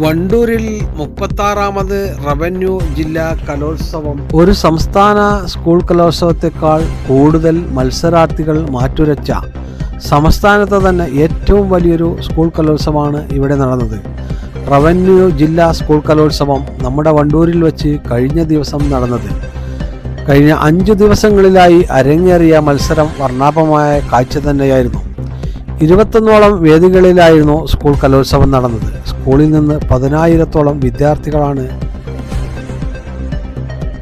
വണ്ടൂരിൽ 36ാമത് revenue ജില്ലാ കലോത്സവം. ഒരു സംസ്ഥാന സ്കൂൾ കലോത്സവത്തെക്കാൾ കൂടുതൽ മത്സരാർത്ഥികൾ മാറ്റുരച്ച സംസ്ഥാനത്തെ തന്നെ ഏറ്റവും വലിയൊരു സ്കൂൾ കലോത്സവമാണ് ഇവിടെ നടന്നത്. റവന്യൂ ജില്ലാ സ്കൂൾ കലോത്സവം നമ്മുടെ വണ്ടൂരിൽ വെച്ച് കഴിഞ്ഞ ദിവസം നടന്നത്. കഴിഞ്ഞ 5 ദിവസങ്ങളിലായി അരങ്ങേറിയ മത്സരം വർണ്ണാഭമായ കാഴ്ച തന്നെയായിരുന്നു. 21ഓളം വേദികളിലായിരുന്നു സ്കൂൾ കലോത്സവം നടന്നത്. സ്കൂളിൽ നിന്ന് 10,000-ഓളം വിദ്യാർത്ഥികളാണ്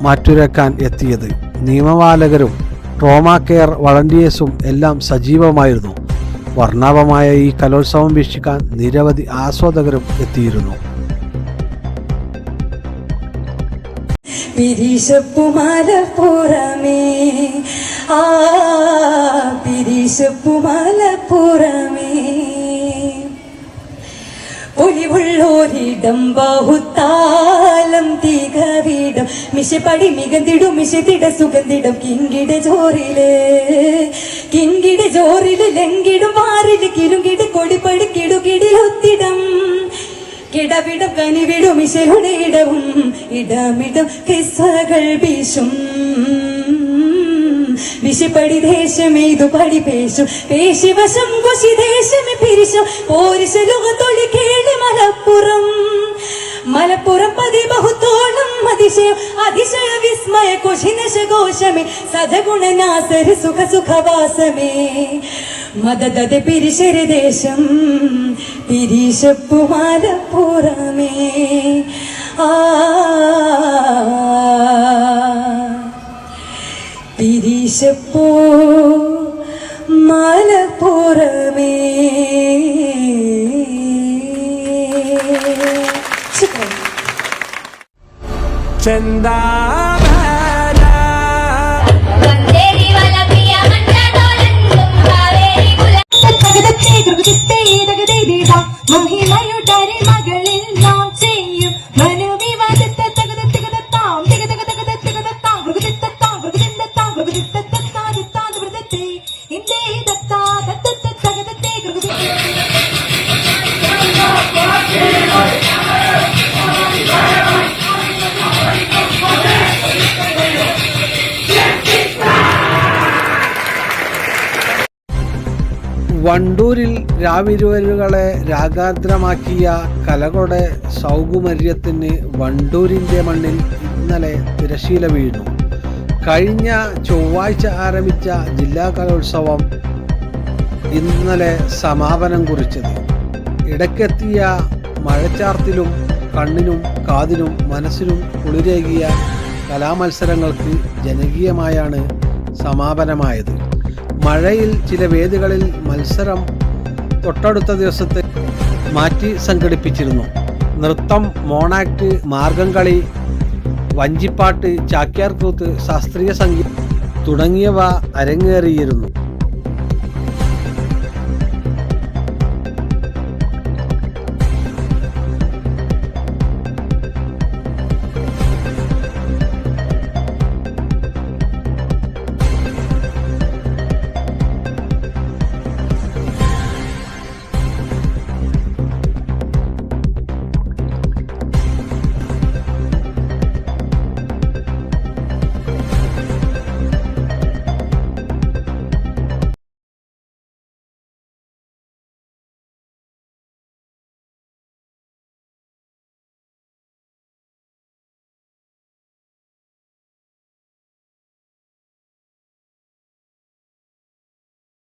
മാറ്റുരക്കാൻ എത്തിയത്. നിയമപാലകരും ട്രോമ കെയർ വളണ്ടിയേഴ്സും എല്ലാം സജീവമായിരുന്നു. വർണ്ണാഭമായ ഈ കലോത്സവം വീക്ഷിക്കാൻ നിരവധി ആസ്വാദകരും എത്തിയിരുന്നു. ഒലിവുള്ളോരിടം ബാഹുത്താലം തികവിടം മിശപടി മികന്തിടും മിശതിട സുഗന്ധിടം കിങ്കിട ജോറില് ലങ്കിടും വാറില് കിലുങ്കിട കൊടിപ്പടി കിടുകിടിലൊത്തിടം കിടവിടം കനിവിടും മിശയുടെ ഇടവും ഇടമിടം കിസ്സകൾ വീശും വിശിപ്പടി ദേശമേതു പടി പേശു പേശിവശം കുശി ദേശമേ പിരിശു പോരിശ ലോകത്തൊളി കേളി മലപ്പുറം പതി ബഹുത്തോളം അതിശയ വിസ്മയ കുശിനശഘോഷമേ സദഗുണനാസര സുഖവാസമേ മദദതെ പിരിശര ദേശം പിരിശപ്പു മലപ്പുറമേ പിരിശപ്പൂ മലപ്പുറമേ. മഹിമയുടെ മകളിൽ നാം ചെയ്യും മനുവിവാദത്തെ വണ്ടൂരിൽ രാവിരുവലുകളെ രാഗാദ്രമാക്കിയ കലകളുടെ സൗകുമര്യത്തിന് വണ്ടൂരിൻ്റെ മണ്ണിൽ ഇന്നലെ തിരശീല വീണു. കഴിഞ്ഞ ചൊവ്വാഴ്ച ആരംഭിച്ച ജില്ലാ കലോത്സവം ഇന്നലെ സമാപനം കുറിച്ചത്. ഇടയ്ക്കെത്തിയ മഴച്ചാർത്തിലും കണ്ണിനും കാതിനും മനസ്സിനും കുളിരേകിയ കലാമത്സരങ്ങൾക്ക് ജനകീയമായാണ് സമാപനമായത്. മഴയിൽ ചില വേദികളിൽ മത്സരം തൊട്ടടുത്ത ദിവസത്തെ മാറ്റി സംഘടിപ്പിച്ചിരുന്നു. നൃത്തം, മോണാക്ട്, മാർഗംകളി, വഞ്ചിപ്പാട്ട്, ചാക്യാർകൂത്ത്, ശാസ്ത്രീയ സംഗീതം തുടങ്ങിയവ അരങ്ങേറിയിരുന്നു.